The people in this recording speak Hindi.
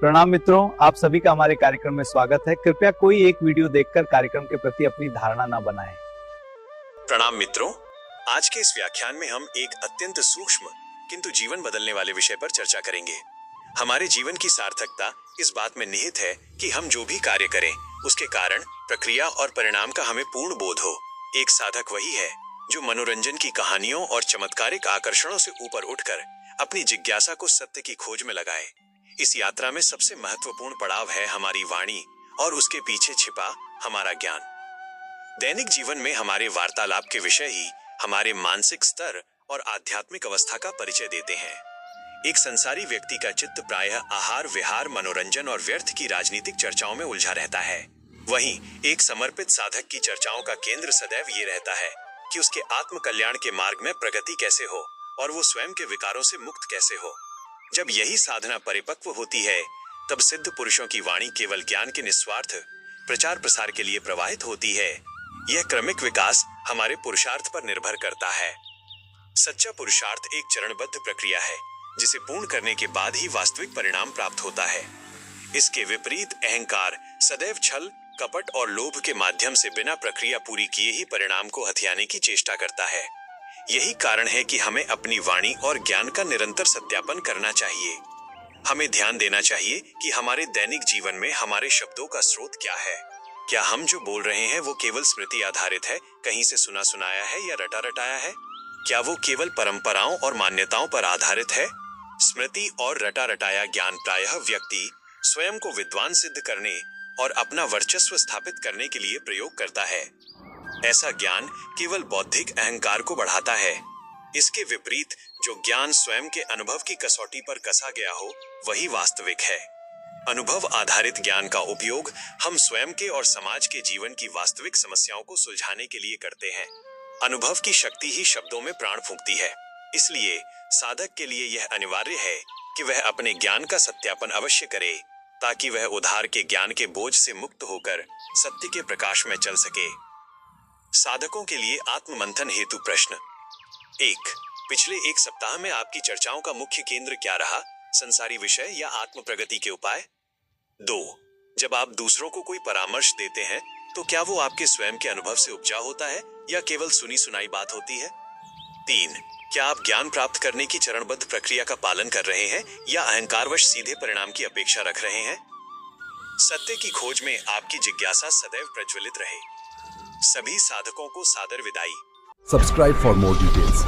प्रणाम मित्रों, आप सभी का हमारे कार्यक्रम में स्वागत है। कृपया कोई एक वीडियो देखकर कार्यक्रम के प्रति अपनी धारणा न बनाएं। प्रणाम मित्रों, आज के इस व्याख्यान में हम एक अत्यंत सूक्ष्म किंतु जीवन बदलने वाले विषय पर चर्चा करेंगे। हमारे जीवन की सार्थकता इस बात में निहित है कि हम जो भी कार्य करें उसके कारण, प्रक्रिया और परिणाम का हमें पूर्ण बोध हो। एक साधक वही है जो मनोरंजन की कहानियों और चमत्कारिक आकर्षणों से ऊपर उठकर अपनी जिज्ञासा को सत्य की खोज में लगाए। इस यात्रा में सबसे महत्वपूर्ण पड़ाव है हमारी वाणी और उसके पीछे छिपा हमारा ज्ञान। दैनिक जीवन में हमारे वार्तालाप के विषय ही हमारे मानसिक स्तर और आध्यात्मिक अवस्था का परिचय देते हैं। एक संसारी व्यक्ति का चित्त प्रायः आहार, विहार, मनोरंजन और व्यर्थ की राजनीतिक चर्चाओं में उलझा रहता है। वहीं एक समर्पित साधक की चर्चाओं का केंद्र सदैव ये रहता है कि उसके आत्म कल्याण के मार्ग में प्रगति कैसे हो और वो स्वयं के विकारों से मुक्त कैसे हो। जब यही साधना परिपक्व होती है तब सिद्ध पुरुषों की वाणी केवल ज्ञान के निस्वार्थ प्रचार प्रसार के लिए प्रवाहित होती है। यह क्रमिक विकास हमारे पुरुषार्थ पर निर्भर करता है। सच्चा पुरुषार्थ एक चरणबद्ध प्रक्रिया है जिसे पूर्ण करने के बाद ही वास्तविक परिणाम प्राप्त होता है। इसके विपरीत अहंकार सदैव छल, कपट और लोभ के माध्यम से बिना प्रक्रिया पूरी किए ही परिणाम को हथियाने की चेष्टा करता है। यही कारण है कि हमें अपनी वाणी और ज्ञान का निरंतर सत्यापन करना चाहिए। हमें ध्यान देना चाहिए कि हमारे दैनिक जीवन में हमारे शब्दों का स्रोत क्या है। क्या हम जो बोल रहे हैं वो केवल स्मृति आधारित है, कहीं से सुना सुनाया है या रटा रटाया है? क्या वो केवल परंपराओं और मान्यताओं पर आधारित है? स्मृति और रटा रटाया ज्ञान प्रायः व्यक्ति स्वयं को विद्वान सिद्ध करने और अपना वर्चस्व स्थापित करने के लिए प्रयोग करता है। ऐसा ज्ञान केवल बौद्धिक अहंकार को बढ़ाता है। इसके विपरीत जो ज्ञान स्वयं के अनुभव की कसौटी पर कसा गया हो वही वास्तविक है। अनुभव आधारित ज्ञान का उपयोग हम स्वयं के और समाज के जीवन की वास्तविक समस्याओं को सुलझाने के लिए करते हैं। अनुभव की शक्ति ही शब्दों में प्राण फूंकती है। इसलिए साधक के लिए यह अनिवार्य है कि वह अपने ज्ञान का सत्यापन अवश्य करे ताकि वह उधार के ज्ञान के बोझ से मुक्त होकर सत्य के प्रकाश में चल सके। साधकों के लिए आत्ममंथन हेतु प्रश्न 1। पिछले एक सप्ताह में आपकी चर्चाओं का मुख्य केंद्र क्या रहा, संसारी विषय या आत्म प्रगति के उपाय? 2। जब आप दूसरों को कोई परामर्श देते हैं तो क्या वो आपके स्वयं के अनुभव से उपजा होता है या केवल सुनी सुनाई बात होती है? 3। क्या आप ज्ञान प्राप्त करने की चरणबद्ध प्रक्रिया का पालन कर रहे हैं या अहंकारवश सीधे परिणाम की अपेक्षा रख रहे हैं? सत्य की खोज में आपकी जिज्ञासा सदैव प्रज्वलित रहे। सभी साधकों को सादर विदाई। Subscribe for more details.